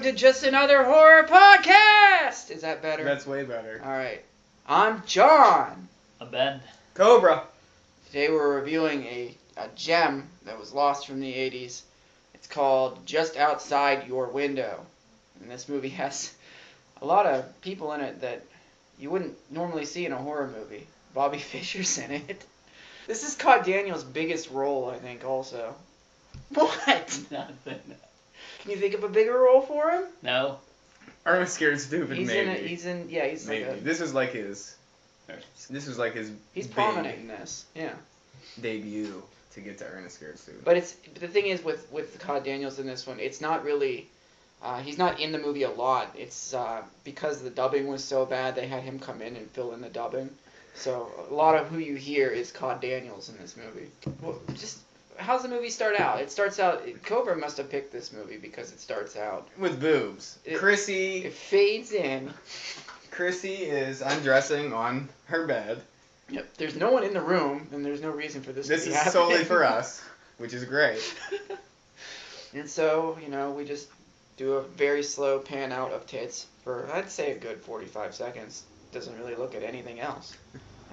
welcome to Just Another Horror Podcast! Is that better? That's way better. Alright. I'm John. I'm Ben. Cobra. Today we're reviewing a gem that was lost from the 80s. It's called Just Outside Your Window. And this movie has a lot of people in it that you wouldn't normally see in a horror movie. Bobby Fischer's in it. This is Cod Daniels' biggest role, I think, also. What? Nothing. Can you think of a bigger role for him? No. Ernest Scared Stupid, He's maybe. he's maybe. like This was like his he's big prominent in this, yeah. debut to get to Ernest Scared Stupid. But the thing is with Cod Daniels in this one, it's not really, he's not in the movie a lot. It's because the dubbing was so bad, they had him come in and fill in the dubbing. So a lot of who you hear is Cod Daniels in this movie. Well, how's the movie start out? It starts out, Cobra must have picked this movie because it starts out with boobs. Chrissy. It fades in. Chrissy is undressing on her bed. Yep. There's no one in the room, and there's no reason for this to be happening. This is solely for us, which is great. And so, we just do a very slow pan out of tits for, I'd say, a good 45 seconds. Doesn't really look at anything else.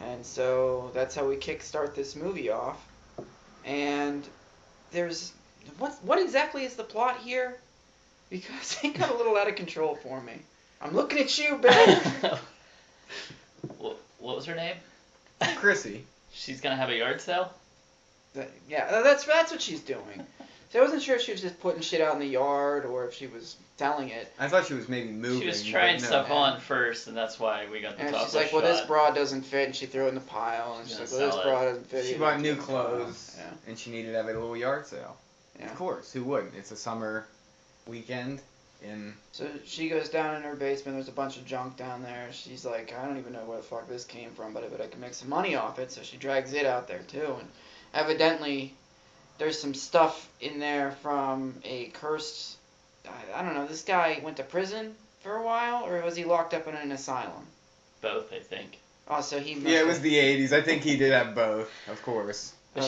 And so that's how we kickstart this movie off. And there's... What exactly is the plot here? Because it got a little out of control for me. I'm looking at you, Ben. What was her name? Chrissy. She's gonna have a yard sale? Yeah, that's what she's doing. So I wasn't sure if she was just putting shit out in the yard or if she was selling it. I thought she was maybe moving. She was trying stuff on first, and that's why we got the top And she's like, well, this bra doesn't fit, and she threw it in the pile. And she's like, well, this bra doesn't fit. She either. bought new clothes, yeah. And she needed to have a little yard sale. Yeah. Of course, who wouldn't? It's a summer weekend. So she goes down in her basement. There's a bunch of junk down there. She's like, I don't even know where the fuck this came from, but I can make some money off it. So she drags it out there too. And evidently, there's some stuff in there from a cursed. I don't know. This guy went to prison for a while, or was he locked up in an asylum? Both, I think. Oh, so he. Yeah, it was the 80s. I think he did have both, of course. But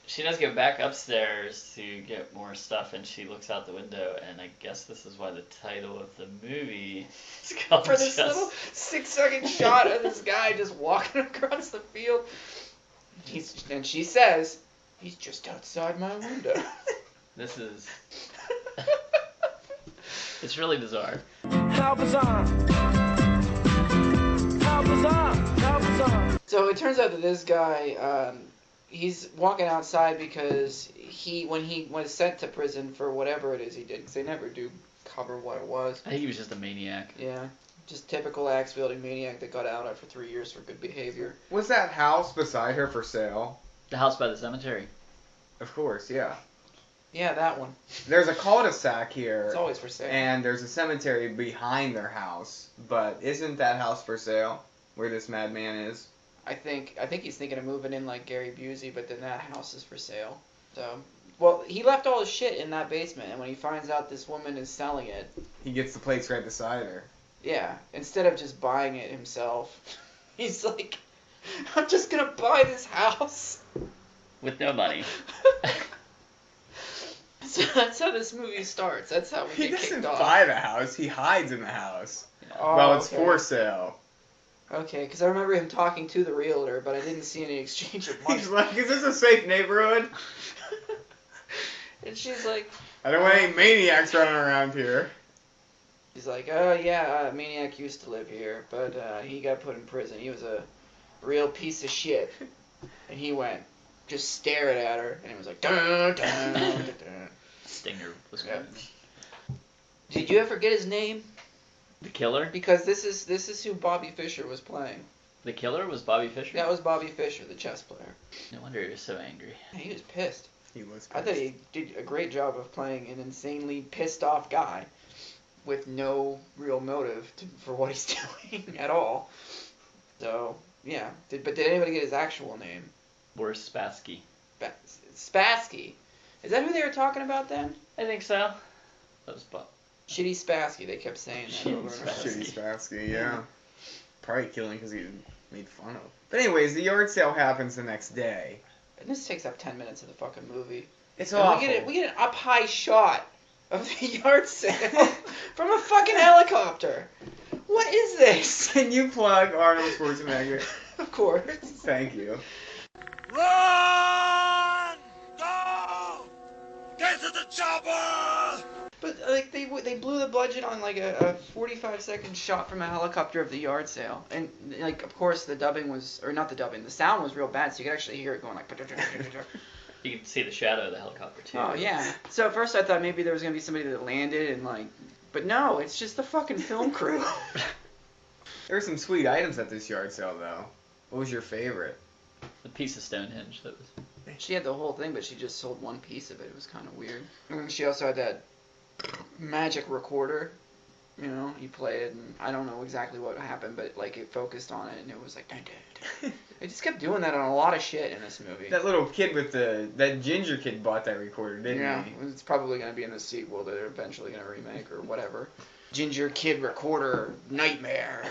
she does go back upstairs to get more stuff, and she looks out the window, and I guess this is why the title of the movie is called For this little 6-second shot of this guy just walking across the field. And she says, he's just outside my window. This is... It's really bizarre. How bizarre. How bizarre. How bizarre. So it turns out that this guy... he's walking outside because when he was sent to prison for whatever it is he did, because they never do cover what it was. I think he was just a maniac. Yeah, just typical axe-wielding maniac that got out after 3 years for good behavior. Was that house beside her for sale? The house by the cemetery. Of course, yeah. Yeah, that one. There's a cul-de-sac here. It's always for sale. And there's a cemetery behind their house. But isn't that house for sale, where this madman is? I think he's thinking of moving in like Gary Busey, but then that house is for sale. So, well, he left all his shit in that basement, and when he finds out this woman is selling it, he gets the place right beside her. Yeah, instead of just buying it himself, he's like, I'm just gonna buy this house with no money. So that's how this movie starts. That's how we get kicked off. He doesn't buy the house. He hides in the house. Oh, well, it's okay. for sale. Okay, because I remember him talking to the realtor, but I didn't see any exchange of money. He's like, is this a safe neighborhood? And she's like... I don't want any maniacs running around here. He's like, oh yeah, Maniac used to live here, but he got put in prison. He was a real piece of shit. And he went, just staring at her, and he was like, dun, dun, dun, dun. Stinger was good. Did you ever get his name? The killer? Because this is who Bobby Fischer was playing. The killer was Bobby Fischer? That was Bobby Fischer, the chess player. No wonder he was so angry. He was pissed. He was pissed. I thought he did a great job of playing an insanely pissed off guy with no real motive for what he's doing at all. So, yeah. Did anybody get his actual name? Boris Spassky. Spassky. Is that who they were talking about then? I think so. That was Bob. Shitty Spassky, they kept saying that over and over. Shitty Spassky, yeah. Probably killing because he made fun of. But anyways, the yard sale happens the next day. And this takes up 10 minutes of the fucking movie. It's and awful. We get an up high shot of the yard sale from a fucking helicopter. What is this? Can you plug Arnold Schwarzenegger? Of course. Thank you. Run! Go! Get to the chopper! But like they blew the budget on like a 45-second shot from a helicopter of the yard sale, and like of course the dubbing was, or not the dubbing, the sound was real bad, so you could actually hear it going like. You can see the shadow of the helicopter too. Oh yeah. So at first I thought maybe there was gonna be somebody that landed and like, but no, it's just the fucking film crew. There were some sweet items at this yard sale though. What was your favorite? The piece of Stonehenge that was. She had the whole thing, but she just sold one piece of it. It was kind of weird. And she also had that magic recorder. You know, you play it, and I don't know exactly what happened, but like it focused on it, and it was like. Dun, dun, dun. They just kept doing that on a lot of shit in this movie. That little kid with that ginger kid bought that recorder, didn't he? It's probably gonna be in the sequel that they're eventually gonna remake or whatever. Ginger Kid Recorder Nightmare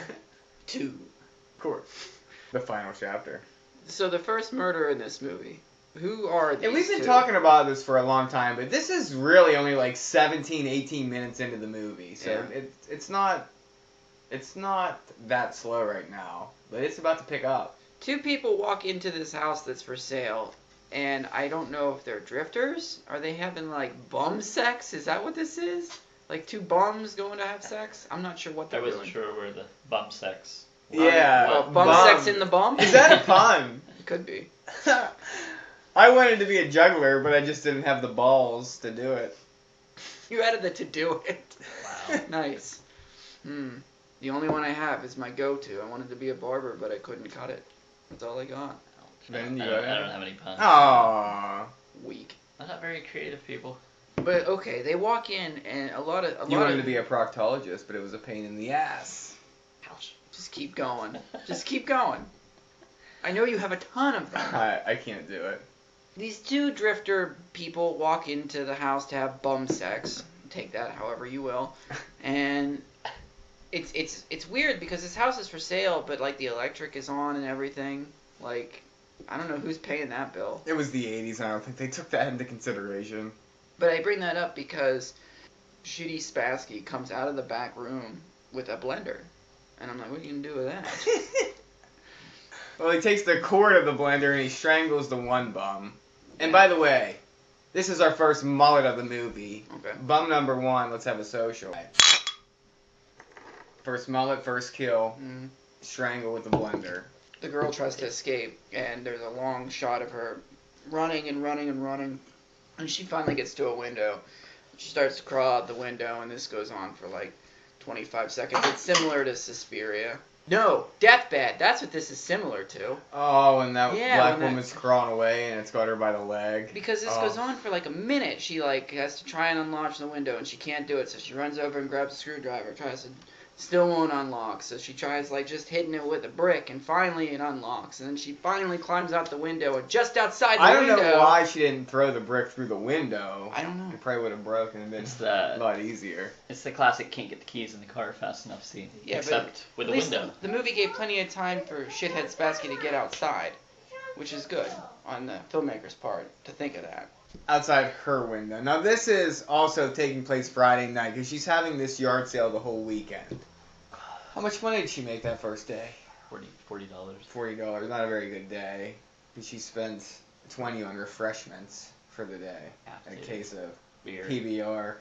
2. Of course. The final chapter. So the first murder in this movie. Who are these And we've been two? talking about this for a long time, but this is really only like 17, 18 minutes into the movie. So Yeah. it's not that slow right now, but it's about to pick up. Two people walk into this house that's for sale, and I don't know if they're drifters. Are they having like bum sex? Is that what this is? Like two bums going to have sex? I'm not sure what I they're wasn't doing. sure where the bum sex. Yeah. Bum sex in the bum? Is that a pun? It could be. I wanted to be a juggler, but I just didn't have the balls to do it. You added the to do it. Wow. Nice. The only one I have is my go-to. I wanted to be a barber, but I couldn't cut it. That's all I got. Then I you don't got it. have any puns. Aww. Weak. I'm not very creative, people. But okay, they walk in, and a lot You wanted of to be a proctologist, but it was a pain in the ass. Ouch. just keep going. Just keep going. I know you have a ton of them. I can't do it. These two drifter people walk into the house to have bum sex. Take that however you will. And it's weird because this house is for sale, but like the electric is on and everything. Like, I don't know who's paying that bill. It was the 80s, and I don't think they took that into consideration. But I bring that up because Shitty Spassky comes out of the back room with a blender. And I'm like, what are you going to do with that? Well, he takes the cord of the blender and he strangles the one bum. And by the way, this is our first mullet of the movie. Okay. Bum number one, let's have a social. First mullet, first kill, strangle with the blender. The girl tries to escape, and there's a long shot of her running and running and running. And she finally gets to a window. She starts to crawl out the window, and this goes on for like 25 seconds. It's similar to Suspiria. No, Deathbed. That's what this is similar to. Oh, and that Yeah, black when that- woman's crawling away and it's got her by the leg. Because this Oh. goes on for like a minute. She like has to try and unlock the window, and she can't do it. So she runs over and grabs a screwdriver, tries to, still won't unlock. So she tries like just hitting it with a brick, and finally it unlocks. And then she finally climbs out the window, and just outside the I don't window. know why she didn't throw the brick through the window. I don't know. It probably would have broken and been It's a the lot easier. it's the classic can't get the keys in the car fast enough scene. Yeah, but except with At a least window. the movie gave plenty of time for shithead Spassky to get outside, which is good on the filmmaker's part to think of that. Outside her window. Now this is also taking place Friday night because she's having this yard sale the whole weekend. How much money did she make that first day? $40. $40. Not a very good day. She spent $20 on refreshments for the day. Have A to. case of Beer PBR.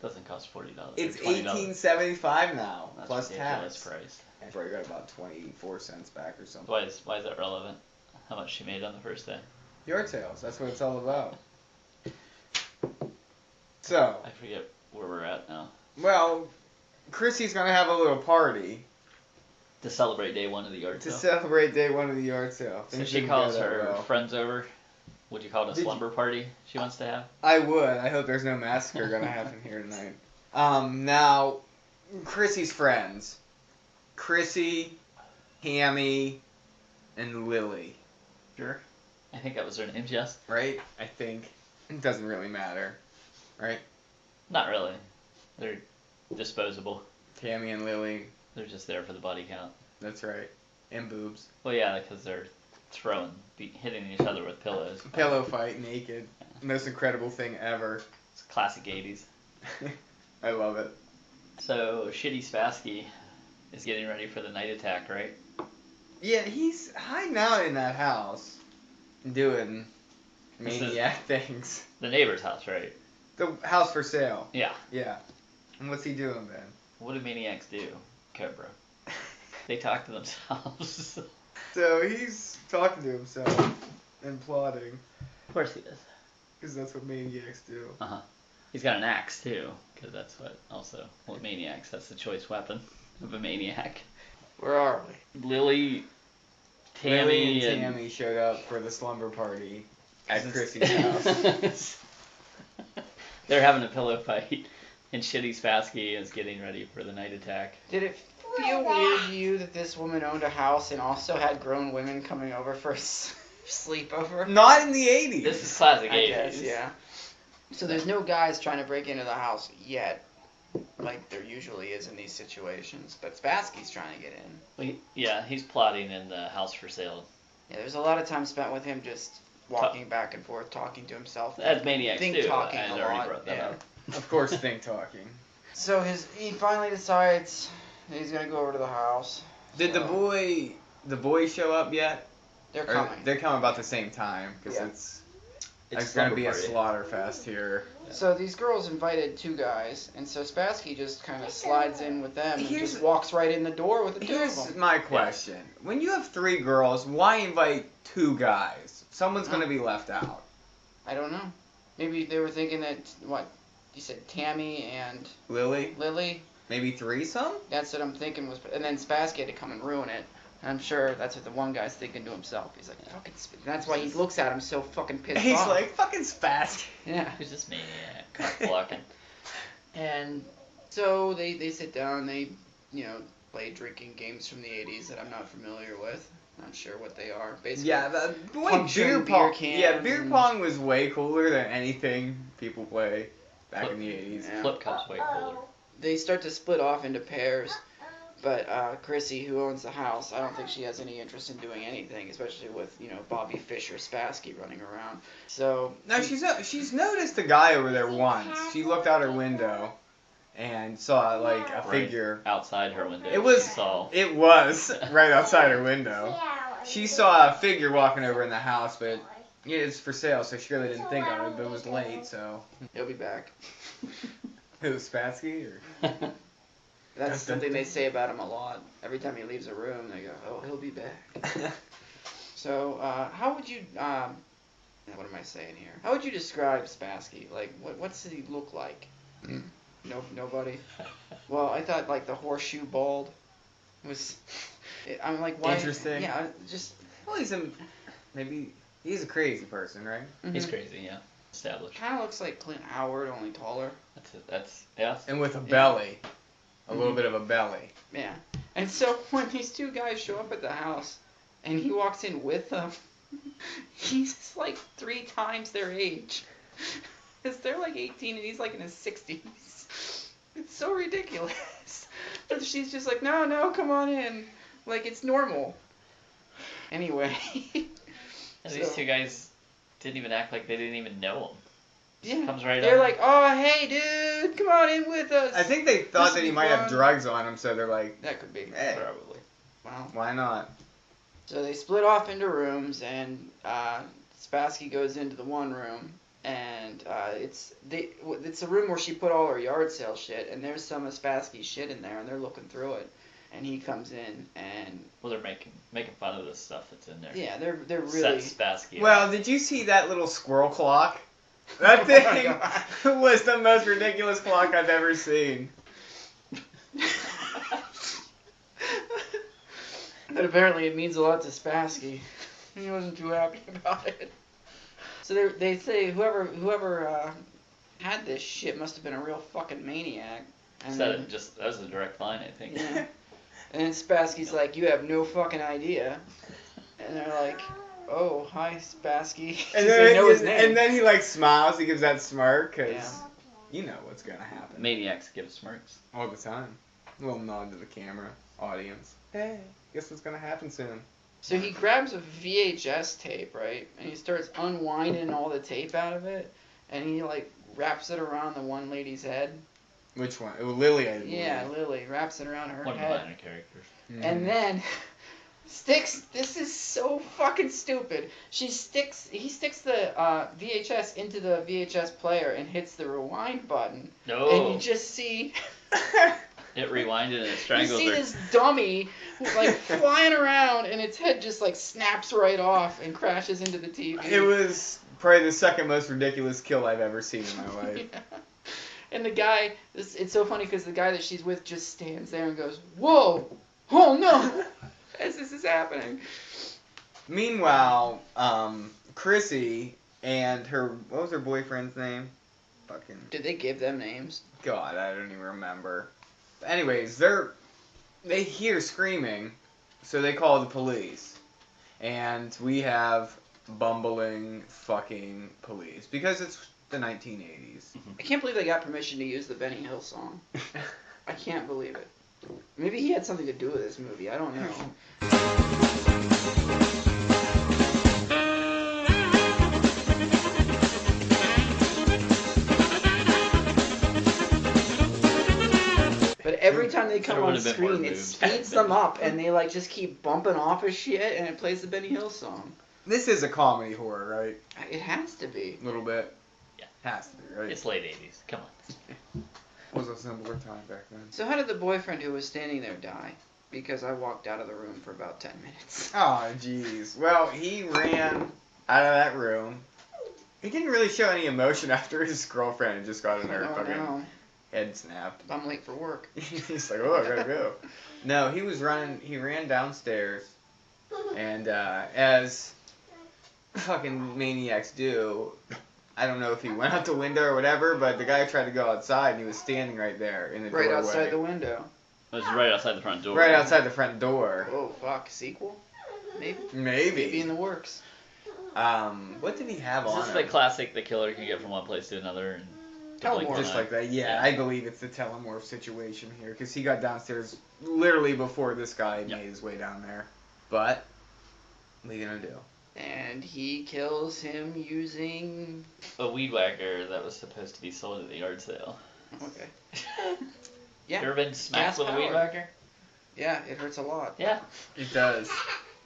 doesn't cost $40. It's or $20. $18.75 now That's plus ridiculous tax. price. I probably got about 24 cents back or something. Why is that relevant? How much she made on the first day? Yard sales. That's what it's all about. So, I forget where we're at now. well, Chrissy's gonna have a little party To celebrate day one of the yard to sale. celebrate day one of the yard sale. So Things she didn't calls go that her well. friends over. Would you call it a Did slumber party she wants to have? I would. I hope there's no massacre gonna happen here tonight. Now, Chrissy's friends. Chrissy, Hammy, and Lily. Sure. I think that was her name, yes. Right? I think. It doesn't really matter. Right? Not really. They're disposable. Tammy and Lily. They're just there for the body count. That's right. And boobs. Well, yeah, because they're hitting each other with pillows. Pillow fight naked. Most incredible thing ever. It's classic 80s. I love it. So, Shitty Spassky is getting ready for the night attack, right? Yeah, he's hiding out in that house, doing This is- maniac things. The neighbor's house, right? The house for sale. Yeah. Yeah. And what's he doing then? What do maniacs do, Cobra? They talk to themselves. So he's talking to himself and plotting, Of course he does. because that's what maniacs do. He's got an axe, too, because that's what maniacs, that's the choice weapon of a maniac. Where are we? Lily, Tammy, Lily and Tammy showed up for the slumber party at Chrissy's house. They're having a pillow fight, and Shitty Spassky is getting ready for the night attack. Did it feel weird to you that this woman owned a house and also had grown women coming over for a sleepover? Not in the 80s. This is classic I 80s. guess, yeah. So there's no guys trying to break into the house yet, like there usually is in these situations. But Spassky's trying to get in. Yeah, he's plotting in the house for sale. Yeah, there's a lot of time spent with him just walking back and forth, talking to himself. As maniacs Think do. talking I a already lot, brought that yeah. up. Of course, think talking. So he finally decides he's gonna go over to the house. Did the boys show up yet? They're Or coming. they're coming about the same time, because Yeah. it's gonna be a party. slaughter fest here. So these girls invited two guys, and so Spassky just kind of slides in with them and Here's- just walks right in the door with the two of Here's them. my question. When you have 3 girls, why invite 2 guys? Someone's gonna be left out. I don't know. Maybe they were thinking that, what, you said Tammy and Lily? Lily? Maybe threesome? That's what I'm thinking was, and then Spassky had to come and ruin it. And I'm sure that's what the one guy's thinking to himself. He's like, fucking, that's why he looks at him so fucking pissed He's off. like, fucking spaz. Yeah. Who's this maniac? Cock blocking. And so they sit down, they, play drinking games from the 80s that I'm not familiar with. Not sure what they are. Basically, Yeah, the boy, puncturing beer pong. beer Yeah, cans beer and- pong was way cooler than anything people play back in the 80s. Yeah. Flip cup's way cooler. They start to split off into pairs, but Chrissy, who owns the house, I don't think she has any interest in doing anything, especially with Bobby Fischer Spassky running around. So No, she's noticed a guy over there once. She looked out her window and saw like a figure. Outside her window. It was she saw. It was right outside her window. She saw a figure walking over in the house, but yeah, it's for sale, so she really didn't think of it. But it was late, so he'll be back. it was Spassky or. That's something they say about him a lot. Every time he leaves a room, they go, "Oh, he'll be back." So, how would you? What am I saying here? How would you describe Spassky? Like, what's he look like? No, nobody. Well, I thought like the horseshoe bald was. I'm like, why? Interesting. Yeah, just. Well, maybe he's a crazy person, right? He's crazy, yeah. Established. Kind of looks like Clint Howard, only taller. Yeah. And with a belly, a little bit of a belly. Yeah. And so when these two guys show up at the house, and he walks in with them, he's like 3 times their age. Because they're like 18 and he's like in his 60s. It's so ridiculous. But she's just like, no, come on in. Like, it's normal. Anyway. And these two guys didn't even act like they didn't even know him. Yeah. Comes right They're on. like, oh, hey, dude, come on in with us. I think they thought This that he is might have fun. drugs on him, so they're like, That could be. hey, Probably. Wow. why not? So they split off into rooms, and Spassky goes into the one room, and it's a room where she put all her yard sale shit, and there's some of Spassky's shit in there, and they're looking through it, and he comes in, and Well, they're making fun of the stuff that's in there. yeah, they're really. Set Spassky. Well, did you see that little squirrel clock? That Oh my thing was the most ridiculous clock I've ever seen. But apparently it means a lot to Spassky. He wasn't too happy about it. So they say whoever had this shit must have been a real fucking maniac. And then, that was a direct line, I think. yeah. And then Spassky's like, you have no fucking idea. And they're like, oh, hi, Spassky. And They know his name. then he like smiles, he gives that smirk, because Yeah. you know what's going to happen. Maniacs give smirks. All the time. A little nod to the camera, audience. Hey, guess what's going to happen soon? So he grabs a VHS tape, right? And he starts unwinding all the tape out of it. And he, like, wraps it around the one lady's head. Which one? It was Lily, I believe. Yeah, Lily wraps it around her One of the head. minor characters. Mhm. And then sticks. This is so fucking stupid. He sticks the VHS into the VHS player and hits the rewind button. No. And you just see. It rewinded and it You strangled see her. this dummy like flying around, and its head just like snaps right off and crashes into the TV. It was probably the second most ridiculous kill I've ever seen in my life. Yeah. And the guy, it's so funny because the guy that she's with just stands there and goes, "Whoa, oh no," as this is happening. Meanwhile, Chrissy and what was her boyfriend's name? Fucking Did they give them names? God, I don't even remember. Anyways, they hear screaming, so they call the police. And we have bumbling fucking police. Because it's the 1980s. I can't believe they got permission to use the Benny Hill song. I can't believe it. Maybe he had something to do with this movie. I don't know. But every time they come There on would've been more screen, it moves. speeds them up, and they like just keep bumping off of shit, and it plays the Benny Hill song. This is a comedy horror, right? It has to be. A little bit. Yeah. Has to be, right? It's late 80s. Come on. It was a simpler time back then. So how did the boyfriend who was standing there die? Because I walked out of the room for about 10 minutes. Oh, jeez. Well, he ran out of that room. He didn't really show any emotion after his girlfriend had just got in there Oh fucking no, head snapped. I'm late for work. He's like, oh, I gotta go. No, he was running. He ran downstairs, and as fucking maniacs do, I don't know if he went out the window or whatever, but the guy tried to go outside, and he was standing right there in the Right doorway. outside the window. It was right outside the front door. Right outside the front door. Oh fuck, sequel? Maybe? Maybe. Maybe in the works. What did he have Is on this him? the classic the killer can get from one place to another? And Telemorph. Just like that, yeah. I believe it's the telemorph situation here, because he got downstairs literally before this guy made his way down there. But, what are you gonna do? And he kills him using... a weed whacker that was supposed to be sold at the yard sale. Okay. You Yeah. ever been smacked Gas with a weed powered. whacker? Yeah, it hurts a lot. Yeah. It does.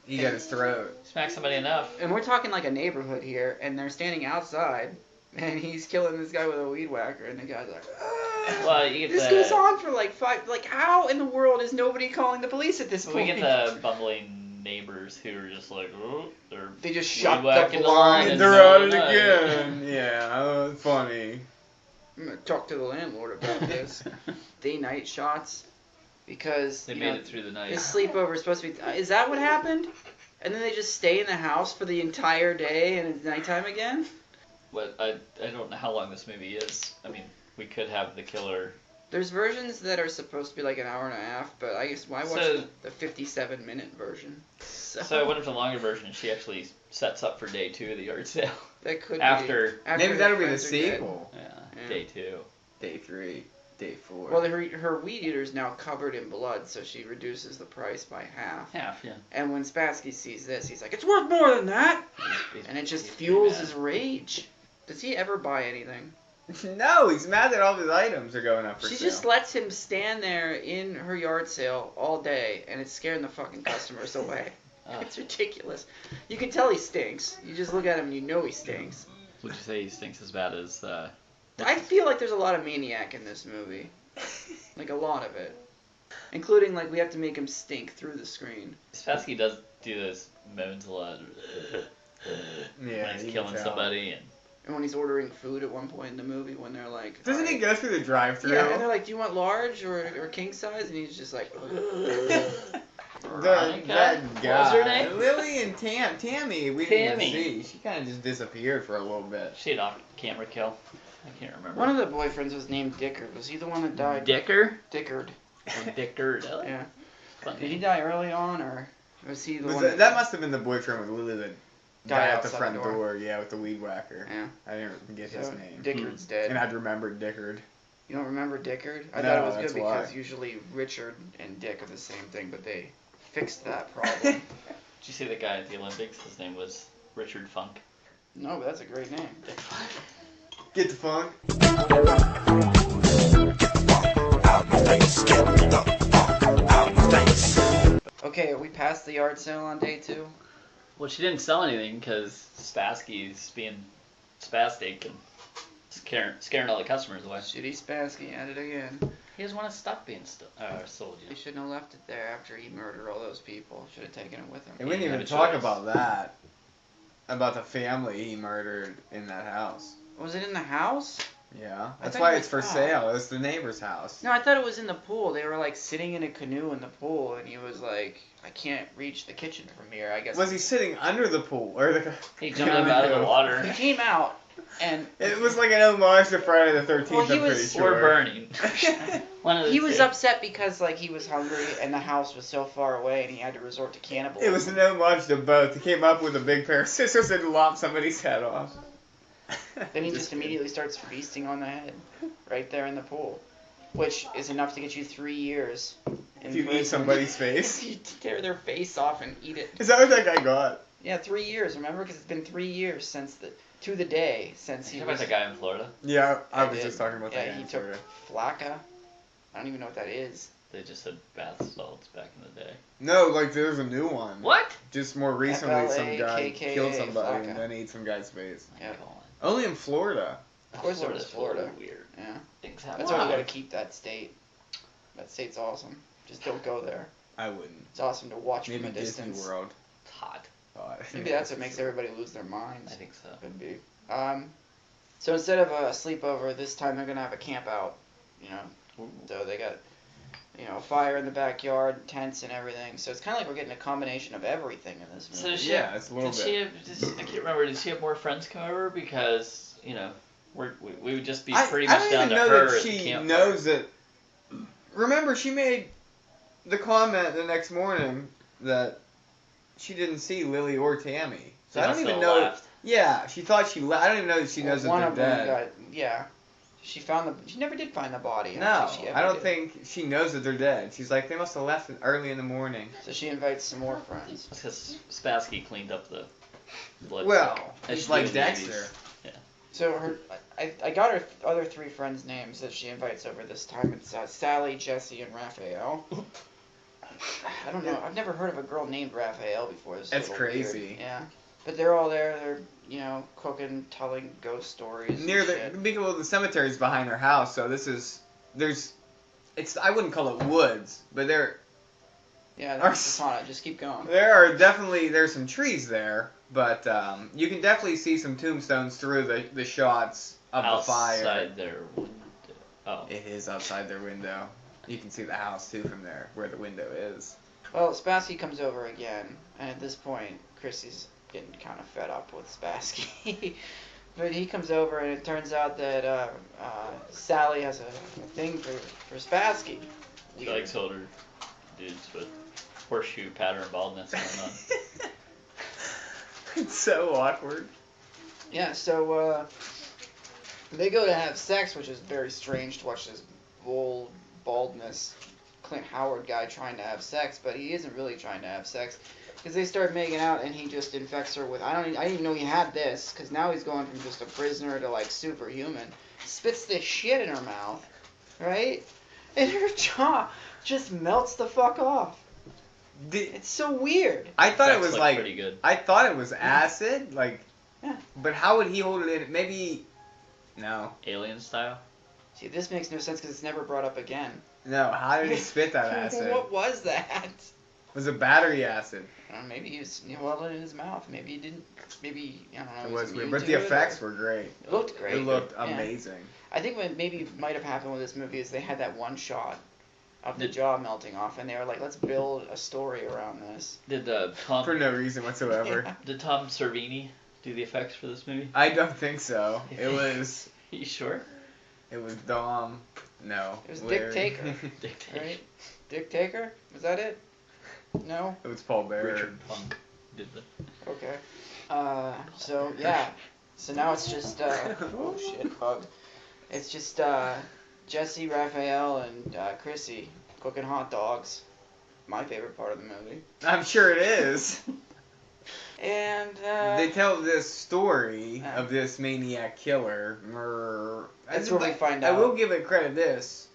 He got his throat. Smack somebody enough. And we're talking like a neighborhood here, and they're standing outside, and he's killing this guy with a weed whacker, and the guy's like, "Ah." Well, you get This goes on for like 5... Like, how in the world is nobody calling the police at this We point? get the bumbling neighbors who are just like, oh, they're They just shut the whacking the blind. lawn in They're the at it middle of the night. again. Yeah, oh, funny. I'm gonna talk to the landlord about this. Day-night shots, because They you made know, it through the night. his sleepover is supposed to be... Is that what happened? And then they just stay in the house for the entire day, and it's nighttime again? What I don't know how long this movie is. I mean, we could have the killer. There's versions that are supposed to be like an hour and a half, but I guess I watched So- the 57-minute version. So what if the longer version? She actually sets up for day 2 of the yard sale. That could After- be. After Maybe her that'll be the friends are dead. sequel. Yeah, Yeah. day 2. Day 3, day 4. Well, her weed eater is now covered in blood, so she reduces the price by half. Half, yeah. And when Spassky sees this, he's like, "It's worth more than that!" And it just He's fuels pretty his rage. Does he ever buy anything? No, he's mad that all of his items are going up for She sale. just lets him stand there in her yard sale all day, and it's scaring the fucking customers away. Ugh. It's ridiculous. You can tell he stinks. You just look at him and you know he stinks. Would you say he stinks as bad as? I feel like there's a lot of maniac in this movie. Like, a lot of it. Including, like, we have to make him stink through the screen. Spassky does do those moans a lot. Yeah, when he's you killing can tell. somebody and. And when he's ordering food at one point in the movie, when they're like... Doesn't he go through the drive-thru? Yeah, and they're like, "Do you want large or king size?" And he's just like... Veronica? That What was guy. her name? Lily and Tammy, we didn't Tammy. even see. She kind of just disappeared for a little bit. She had off camera kill. I can't remember. One of the boyfriends was named Dickard. Was he the one that died? Dicker? Dickard. Or Dicker? Yeah. Funny. Did he die early on, or was he the Was one that must have been the boyfriend with Lily that died at the outside front the door. Yeah, with the weed whacker. Yeah. I didn't get his So, name. Dickard's dead. And I'd remembered Dickard. You don't remember Dickard? I No, thought it was that's good why. because usually Richard and Dick are the same thing, but they fixed that problem. Did you see the guy at the Olympics? His name was Richard Funk. No, but that's a great name. Dick Funk. Get the funk. Out my face, get the fuck out my face. Okay, are we past the yard sale on day 2? Well, she didn't sell anything because Spassky's being spastic and scaring all the customers away. Shitty Spassky at it again. He doesn't want to stop being sold, you He know. shouldn't have left it there after he murdered all those people. Should have taken it with him. And we didn't He even had a talk choice. about that. About the family he murdered in that house. Was it in the house? Yeah. I That's thought why you it's for were- sale. It's the neighbor's house. No, I thought it was in the pool. They were like sitting in a canoe in the pool, and he was like, "I can't reach the kitchen from here." I guess. Was he sitting under the pool? Or the He jumped up out of the water. He came out, and It was like an homage to Friday the 13th, Well, he I'm pretty was- sure. Or burning. One of the he was two. upset because like he was hungry and the house was so far away, and he had to resort to cannibalism. It was an homage to both. He came up with a big pair of scissors and lopped somebody's head off. Then he just immediately starts feasting on the head, right there in the pool, which is enough to get you 3 years. If you eat somebody's face. You tear their face off and eat it. Is that what that guy got? Yeah, 3 years. Remember, because it's been 3 years to the day since You he talking was. about the guy in Florida? Yeah, I I was did. just talking about that Yeah, guy. he in took Florida. Flacca. I don't even know what that is. They just had bath salts back in the day. No, like there's a new one. What? Just more recently, some guy FLAKKA killed somebody Flacca. and then ate some guy's face. Yeah. Come on. Only in Florida. Of course it was Florida. Weird. Yeah. Things happen. That's why you gotta keep that state. That state's awesome. Just don't go there. I wouldn't. It's awesome to watch Maybe from a Disney distance. World. It's hot. Oh, Maybe that's what makes everybody lose their minds. I think so. Could be. So instead of a sleepover, this time they're gonna have a camp out. You know. So they got, a fire in the backyard, tents and everything. So it's kind of like we're getting a combination of everything in this movie. So she Yeah, it's a little did bit. I can't remember. Did she have more friends come over? Because we would just be I pretty don't much down even to know her that at the she campfire. knows that. Remember, she made the comment the next morning that she didn't see Lily or Tammy. So I don't even know. Left. Yeah, she thought she left. I don't even know that she knows One that of they're them dead. got. She never did find the body. No, think she ever I don't did. think she knows that they're dead. She's like, they must have left early in the morning. So she invites some more friends. Because Spassky cleaned up the blood. Well, as it's she like did in the Dexter. 80s. So I got her other 3 friends' names that she invites over this time. It's Sally, Jesse, and Raphael. I don't know. I've never heard of a girl named Raphael before. This is a That's little crazy. Weird. Yeah. But they're all there. They're, cooking, telling ghost stories. Near and the shit. the cemetery's behind her house, so I wouldn't call it woods, but Yeah, Our- that's Katana. Just keep going. there's some trees there, but you can definitely see some tombstones through the shots of the fire. Outside their window. Oh. It is outside their window. You can see the house too from there, where the window is. Well, Spassky comes over again, and at this point, Chrissy's getting kind of fed up with Spassky. But he comes over, and it turns out that Sally has a thing for Spassky. She likes older dudes with horseshoe pattern baldness going on. It's so awkward. Yeah, so they go to have sex, which is very strange to watch this old baldness Clint Howard guy trying to have sex, but he isn't really trying to have sex. Because they start making out, and he just infects her with... I didn't even know he had this, because now he's going from just a prisoner to, like, superhuman. Spits this shit in her mouth, right? And her jaw just melts the fuck off. It's so weird. I thought it Effects was look like... pretty good. I thought it was acid, like... Yeah. But how would he hold it in? Maybe... No. Alien style. See, this makes no sense, because it's never brought up again. No, how did he spit that acid? What was that? It was a battery acid. Maybe he was well in his mouth. Maybe he didn't. Maybe, I don't know. It he was immune weird, but to the it, effects or- were great. It looked great. It looked Yeah. amazing. I think what maybe might have happened with this movie is they had that one shot of the jaw melting off, and they were like, let's build a story around this. Did Tom For no reason whatsoever. Yeah. did Tom Servini do the effects for this movie? I don't think so. It was... You sure? It was Dom. No. It was Larry. Dick Taker. Dick Taker. Right? Dick Taker? Was that it? No? It was Paul Baird. Richard Punk did the. Okay. So, yeah. So now it's just, oh shit, bug. It's just, Jesse, Raphael, and Chrissy cooking hot dogs. My favorite part of the movie. I'm sure it is. And They tell this story Yeah. of this maniac killer. That's where we find I out. will give it credit. This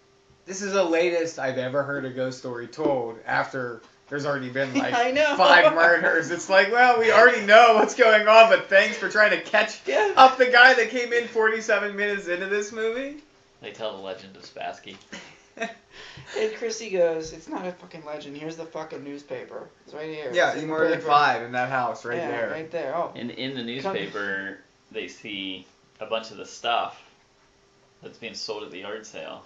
is the latest I've ever heard a ghost story told after there's already been like I know. 5 murders. It's like, well, we already know what's going on, but thanks for trying to catch Yeah. up the guy that came in 47 minutes into this movie. They tell the legend of Spassky. And Chrissy goes, "It's not a fucking legend. Here's the fucking newspaper. It's right here. Yeah, It's in he the murdered paper." 5 in that house right Yeah, there. right there. Oh. And in the newspaper, they see a bunch of the stuff that's being sold at the yard sale.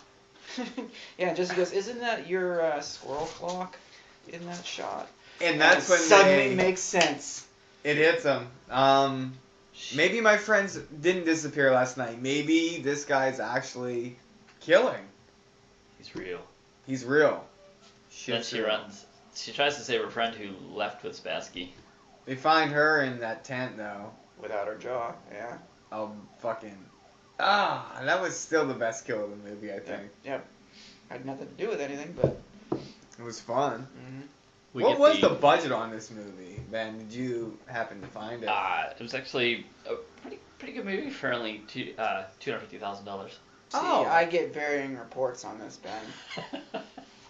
Yeah, Jesse goes, "Isn't that your squirrel clock in that shot?" And that's it when suddenly makes sense. it hits them. Maybe my friends didn't disappear last night. Maybe this guy's actually killing. He's real. He's real. Then Shit's she real. runs. She tries to save her friend who left with Spassky. They find her in that tent though. Without her jaw, yeah. Oh, fucking. That was still the best kill of the movie, I think. Yep. Had nothing to do with anything, but. It was fun. Mm-hmm. We What get was the budget on this movie, Ben? Did you happen to find it? It was actually a pretty good movie for only $250,000. See, Oh. I get varying reports on this, Ben.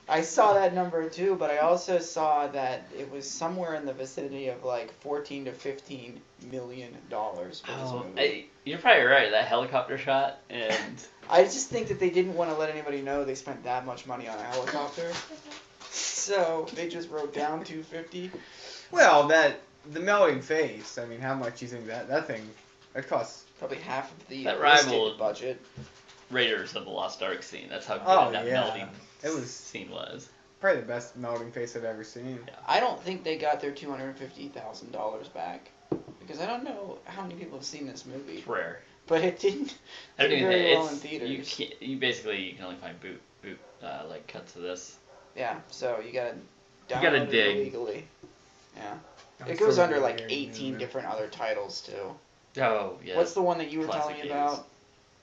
I saw that number too, but I also saw that it was somewhere in the vicinity of like $14 to $15 million for this movie. You're probably right. That helicopter shot and I just think that they didn't want to let anybody know they spent that much money on a helicopter, so they just wrote down $250. Well, the melting face. I mean, how much do you think that thing? It costs. Probably half of the That listed rivaled- budget. Raiders of the Lost Ark scene. That's how good Oh, that yeah. melding It was- scene was. Probably the best melting face I've ever seen. I don't think they got their $250,000 back because I don't know how many people have seen this movie, It's rare. but it didn't I don't do even very think well in it's theaters. you basically can only find boot like cuts of this. Yeah, so you gotta download gotta it dig. illegally. Yeah, I'm it goes so under good like at 18 hearing different other titles too. Oh yeah. What's the one that you were Classic telling me 80s. about?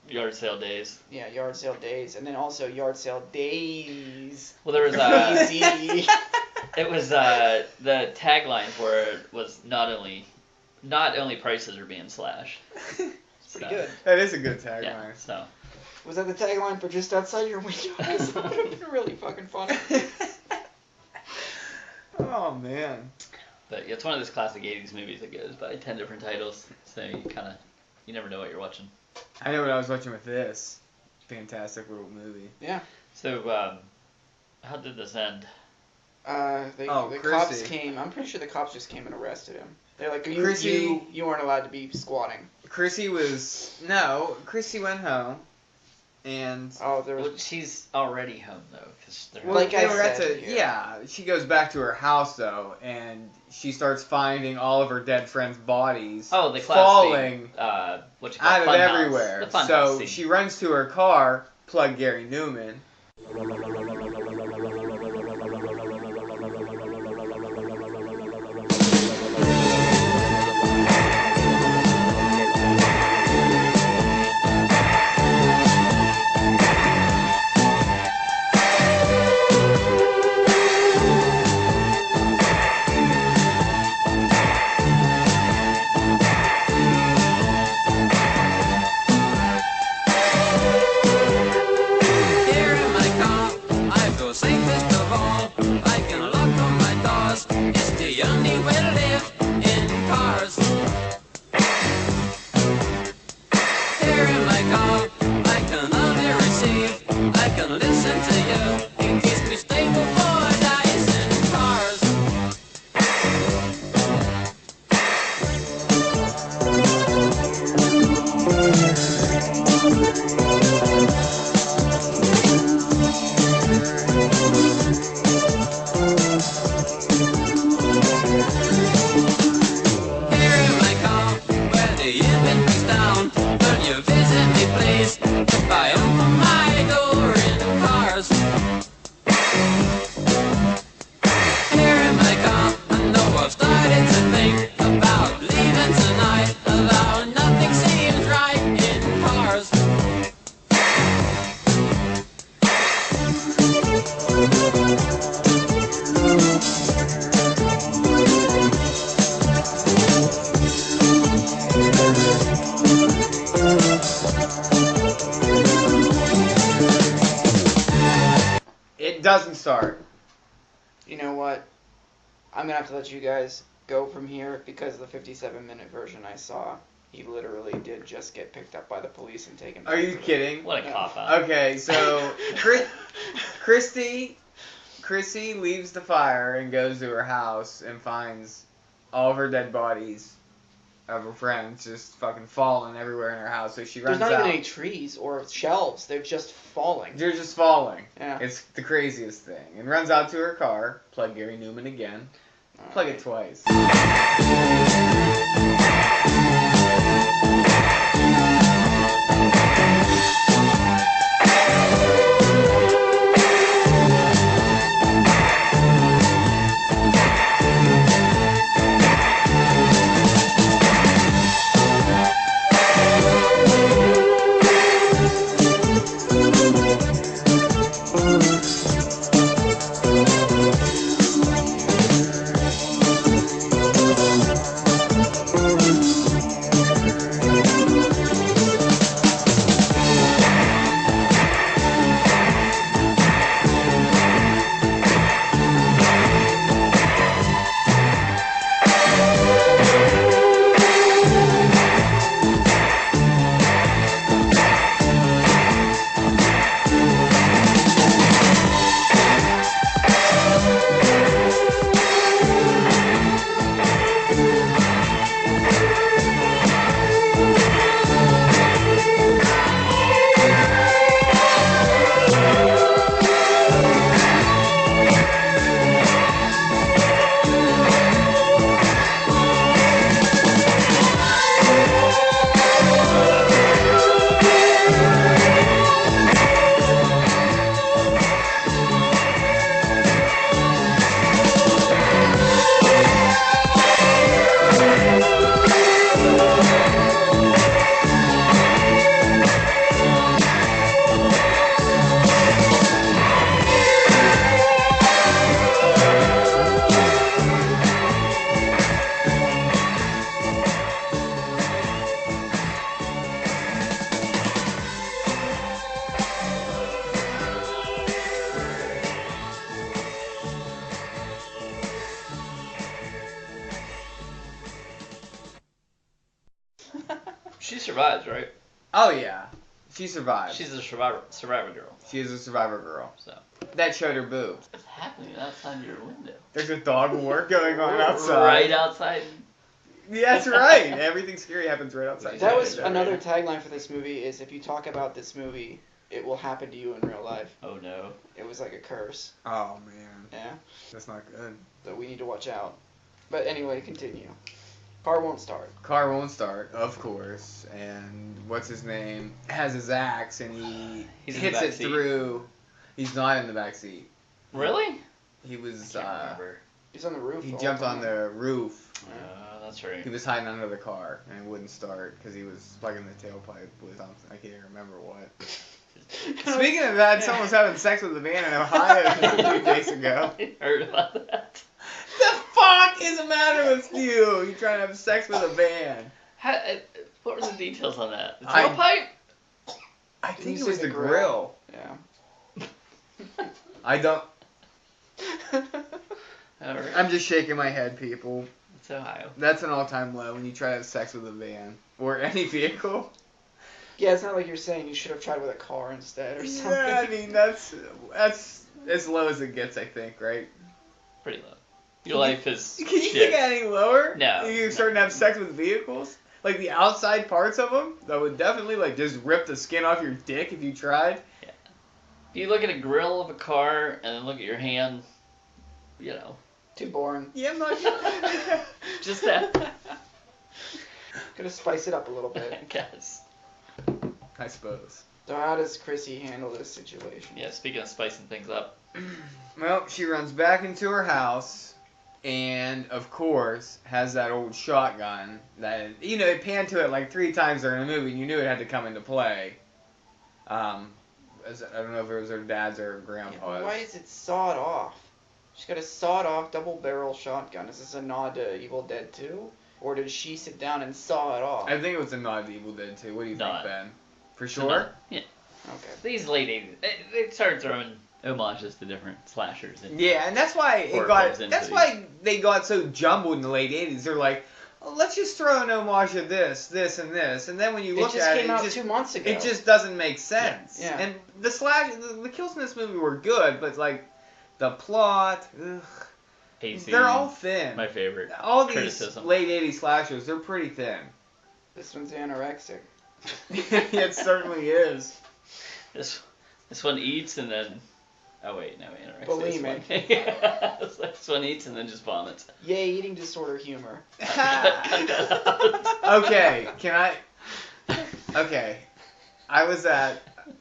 Yard sale days? Yeah, Yard Sale Days, and then also Yard Sale Days. Well, there was Easy. it was the tagline for it was not only prices are being slashed. Pretty good. That is a good tagline. Yeah. So Was that the tagline for Just Outside Your Window? 'Cause that would have been really fucking funny. Oh man. but yeah, it's one of those classic 80s movies that goes by 10 different titles, so you never know what you're watching. I know what I was watching with this. Fantastic little movie. So how did this end? The Chrissy. cops came. I'm pretty sure the cops just came and arrested him. They're like, Chrissy- you weren't allowed to be squatting. Chrissy went home, and Oh, there Well, was. she's already home though, because they're well, Like they I were at said, the- yeah, she goes back to her house though, and she starts finding all of her dead friends' bodies the classic falling what you call out of Funhouse. everywhere. The Funhouse So scene. she runs to her car, plug Gary Newman. Here in my car, start. You know what? I'm gonna have to let you guys go from here because the 57-minute version I saw, he literally did just get picked up by the police and taken back. Are you to kidding? What a No. cop out. Okay, so Chrissy leaves the fire and goes to her house and finds all of her dead bodies of her friends just fucking falling everywhere in her house. So she runs There's not out. even any trees or shelves. They're just falling. They're just falling. Yeah. It's the craziest thing. And runs out to her car. Plug Gary Newman again. Plug it twice. She survives, right? Oh yeah. She survived. She's a survivor girl. She is a survivor girl. So That showed her boobs. what's happening outside your window? There's a dog war going on outside. Right outside. Yeah, that's right. Everything scary happens right outside. That was your another window. tagline for this movie is if you talk about this movie, it will happen to you in real life. Oh no. It was like a curse. Oh man, Yeah. that's not good. So we need to watch out. But anyway, continue. Car won't start. Car won't start, of course, and what's his name has his axe and He's in the hits back it seat. through. He's not in the back seat. Really? He was. I can't remember. He's on the roof. He the whole jumped on time. the roof. That's right. He was hiding under the car and it wouldn't start because he was plugging the tailpipe with something. I can't even remember what. Speaking of that, someone was having sex with a man in Ohio a few days ago. I heard about that. The fuck is the matter with you? You trying to have sex with a van? What were the details on that? The I- tailpipe? I Did think you it was say the the grill. Yeah. I don't. Alright. I'm just shaking my head, people. It's Ohio. That's an all-time low when you try to have sex with a van or any vehicle. Yeah, it's not like you're saying you should have tried with a car instead or something. Yeah, I mean that's as low as it gets, I think, right? Pretty low. Your life is Can you shit. think any lower? No. You're starting to have sex with vehicles? Like the outside parts of them? That would definitely like just rip the skin off your dick if you tried. If you look at a grill of a car and then look at your hand, you know, Too boring. Yeah, I'm not. just that. Gotta spice it up a little I bit. guess. I suppose. So how does Chrissy handle this situation? Yeah, speaking of spicing things up. Well, she runs back into her house, and of course has that old shotgun that it panned to it like 3 times during the movie, and you knew it had to come into play. I don't know if it was her dad's or her Yeah, grandpa's. why is it sawed off? She's got a sawed off double barrel shotgun. Is this a nod to Evil Dead 2? Or did she sit down and saw it off? I think it was a nod to Evil Dead too. What do you Nod. think, Ben? For So sure? yeah. Okay. These late 80s, they started throwing homages to different slashers. And Yeah, and that's why Horror films into that's these. why they got so jumbled in the late 80s. They're like, oh, let's just throw an homage to this, this, and this. And then when you It look just at came it, out 2 months ago. it just doesn't make sense. Yeah. And the kills in this movie were good, but like the plot, ugh, pacing, they're all thin. my favorite. All these criticism. late 80s slashers, they're pretty thin. This one's anorexic. It certainly is. This one eats and then. Oh wait, no, anorexia. Bulimic. Yeah, this one eats and then just vomits. Yay, eating disorder humor. Okay, can I? Okay, I was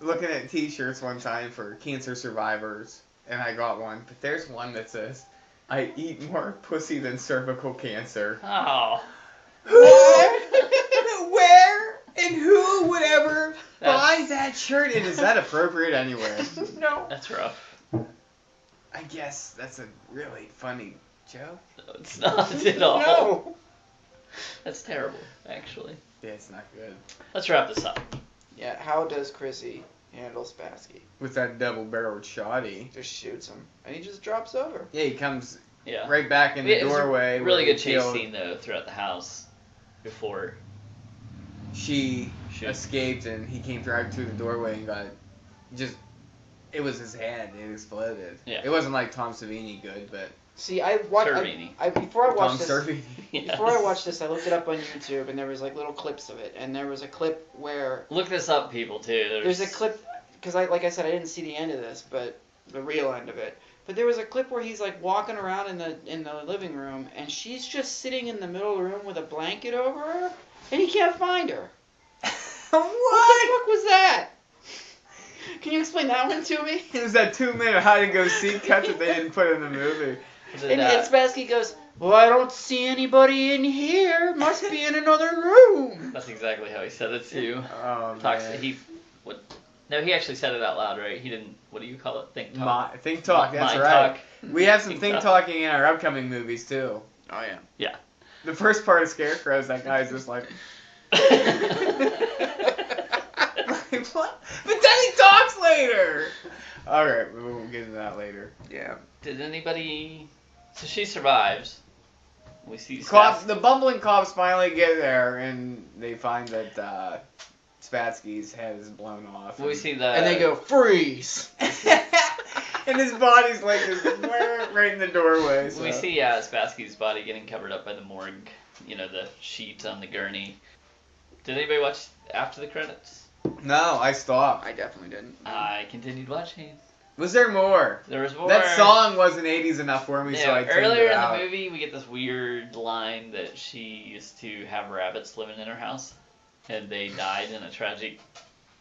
looking at T-shirts one time for cancer survivors, and I got one. But there's one that says, "I eat more pussy than cervical cancer." Oh. Where and who would ever That's- buy that shirt? And is that appropriate anywhere? No. That's rough. I guess that's a really funny joke. No, it's not at all. No. That's terrible, actually. Yeah, it's not good. Let's wrap this up. Yeah, how does Chrissy handle Spassky? With that double-barreled shotty. Just shoots him, and he just drops over. Yeah, he comes Yeah. right back in the It was a doorway. really where good he chase killed- scene though throughout the house before. She Shoot. escaped and he came driving through the doorway and got just. It was his head. It exploded. Yeah. It wasn't like Tom Savini good, but See, I watched. Servini. Before I Tom watched this. Savini. Before I watched this, I looked it up on YouTube, and there was like little clips of it, and there was a clip where Look this up, people, too. there's a clip because like I said, I didn't see the end of this, but the real end of it. But there was a clip where he's like walking around in the living room, and she's just sitting in the middle of the room with a blanket over her, and he can't find her. What the fuck was that? Can you explain that one to me? It was that 2-minute hide and go seek cut that they didn't put in the movie. Was it, And Spassky goes, "Well, I don't see anybody in here. Must be in another room." That's exactly how he said it, too. Oh Talks. man. No, he actually said it out loud, right? He didn't. What do you call it? Think talk. Think talk. That's Mind right. talk. We have some Think think talk. talking in our upcoming movies too. Oh yeah. The first part of Scarecrows, that guy's just like. What? But then he talks later. All right, we'll get into that later. Yeah. Did anybody? So she survives. We see Cops, Spassky. the bumbling cops finally get there, and they find that Spassky's head is blown off. We see the. And they go, "Freeze!" and his body's like just right in the doorway. So. We see Spassky's body getting covered up by the morgue. You know, the sheet on the gurney. Did anybody watch after the credits? No, I stopped. I definitely didn't. I continued watching. Was there more? There was more. That song wasn't 80s enough for me, so I tuned earlier it in out. the movie, we get this weird line that she used to have rabbits living in her house, and they died in a tragic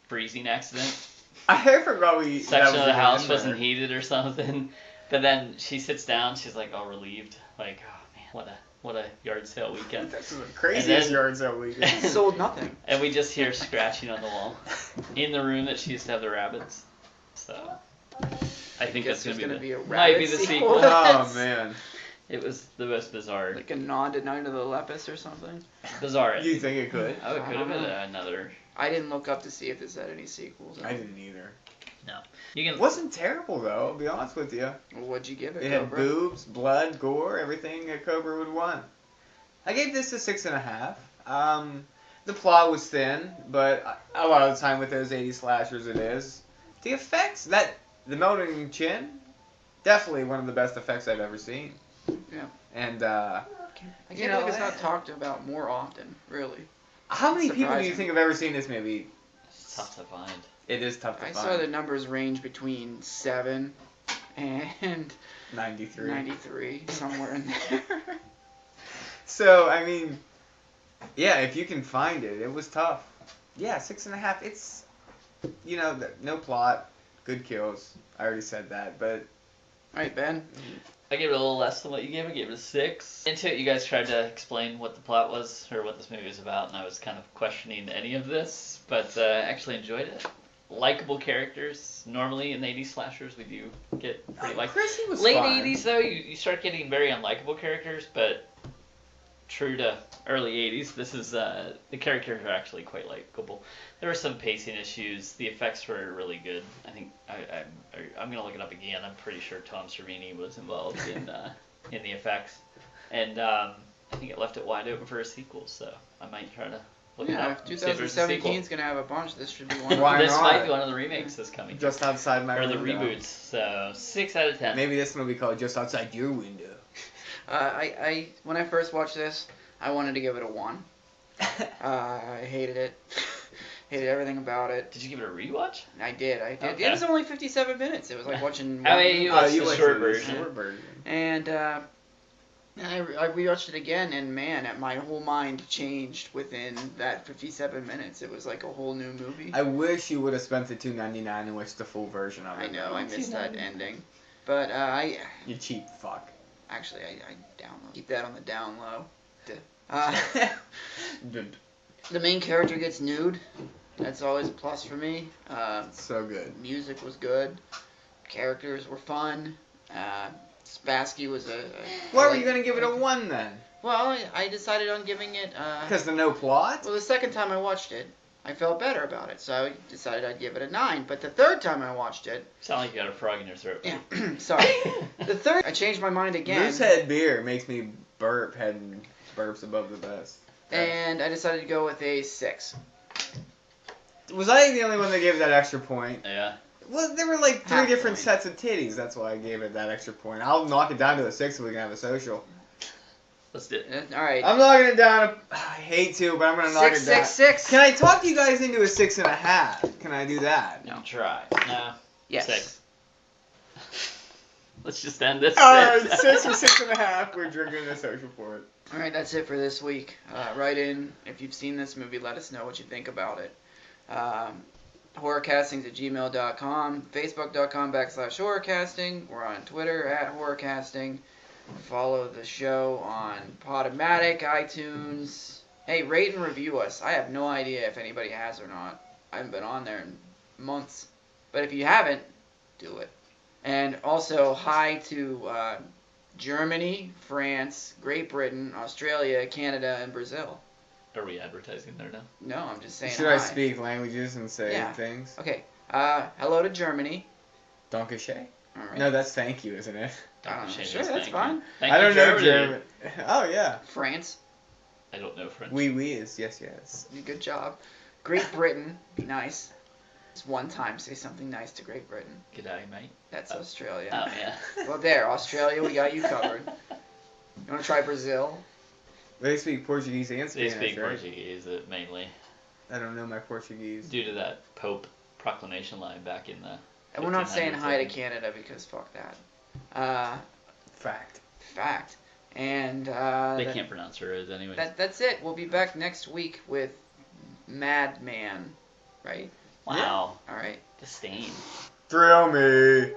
freezing accident. I forgot we. Section of the house in there. wasn't heated or something. But then she sits down, she's like all relieved, like, oh man, what a yard sale weekend. This is the craziest And then- yard sale weekend. Sold nothing. And we just hear scratching on the wall in the room that she used to have the rabbits. So I think Guess that's gonna there's be gonna the be a might rabbit be the sequel. sequel. Oh man. It was the most bizarre, Like a nod to Night of the Lepus or something. bizarre. You think it could? Oh, it could have been another. I didn't look up to see if this had any sequels. I didn't either. You can. It wasn't terrible though. I'll be honest with you. Well, what'd you give it, It had Cobra? boobs, blood, gore, everything a Cobra would want. I gave this a 6.5. The plot was thin, but a lot of the time with those 80 slashers it is. The effects, the melting chin, definitely one of the best effects I've ever seen. Yeah. And I you can't know, believe it's not talked about more often, really. how many people do you Surprising. think have ever seen this movie? It's tough to find. It is tough to I find. saw the numbers range between 7 and 93. 93, somewhere in there. So, I mean, yeah, if you can find it, it was tough. Yeah, 6.5. It's, no plot, good kills. I already said that, but Alright, Ben. I gave it a little less than what you gave. I gave it a 6. Into it, you guys tried to explain what the plot was or what this movie was about, and I was kind of questioning any of this, but I actually enjoyed it. Likeable characters. Normally in the 80s slashers, we do get pretty like. Chrissy was Late fine. 80s though, you start getting very unlikable characters, but true to early 80s. This is the characters are actually quite likable. There were some pacing issues. The effects were really good. I think I'm gonna look it up again. I'm pretty sure Tom Savini was involved in the effects, and I think it left it wide open for a sequel. So I might try to look it Yeah, up. if See if there's a sequel. 2017 is gonna have a bunch, this should be one. Why This not? might be one of the remakes that's coming. Just outside my or the window. reboots. So 6 out of 10. Maybe this one will be called Just Outside Your Window. I when I first watched this, I wanted to give it a 1. I hated it. Hated everything about it. Did you give it a rewatch? I did. Okay. It was only 57 minutes. It was like watching. How one about you? movie. Watched the went short to version. short version. And I rewatched it again, and man, my whole mind changed within that 57 minutes. It was like a whole new movie. I wish you would have spent the $2.99 and watched the full version of it. I know, I missed that $2.99. ending. But You cheap fuck. actually, I download. Keep that on the down low. The main character gets nude. That's always a plus for me. So good. Music was good. Characters were fun. Spassky was a Why were you gonna give it a 1 then? Well, I decided on giving it. Because the no plot? Well, the second time I watched it, I felt better about it, so I decided I'd give it a 9. But the third time I watched it, Sound like you got a frog in your throat. yeah, sorry. The third, I changed my mind again, Moosehead beer makes me burp, heading burps above the best. and I decided to go with a 6. Was I the only one that gave it that extra point? Yeah. Well, there were like 3 Half different point. sets of titties. That's why I gave it that extra point. I'll knock it down to a 6 so we can have a social. Let's do it. All right. I'm knocking it down. I hate to, but I'm gonna knock it down. 6. Can I talk you guys into a 6.5? Can I do that? You can try. No. Yes. 6. Let's just end this. Alright, 6 or 6.5. We're drinking the social for it. All right, that's it for this week. Write in if you've seen this movie. Let us know what you think about it. Horrorcastings@gmail.com, Facebook.com/horrorcasting. We're on Twitter @horrorcasting. Follow the show on Podomatic, iTunes. Hey, rate and review us. I have no idea if anybody has or not. I haven't been on there in months. But if you haven't, do it. And also, hi to Germany, France, Great Britain, Australia, Canada, and Brazil. Are we advertising there now? No, I'm just saying Should hi. I speak languages and say Yeah. things? Okay. Hello to Germany. Dankeschön? All right. No, that's thank you, isn't it? Dankeschön Sure, is that's thank fine. you. Thank I you, don't know Germany. German. Oh, yeah. France. I don't know French. Oui, oui is yes, yes. Good job. Great Britain. Be nice. Just one time say something nice to Great Britain. G'day, mate. That's Australia. Oh, yeah. Well, there. Australia, we got you covered. You want to try Brazil? They speak Portuguese and They Spanish, speak right? Portuguese mainly I don't know my Portuguese. due to that Pope proclamation line back in the. And we're not saying 1500s, hi I to think. Canada because fuck that. Fact. Fact. And They can't pronounce words anyways. that's it. We'll be back next week with Madman. Right? Wow. All right. Disdain. Thrill me.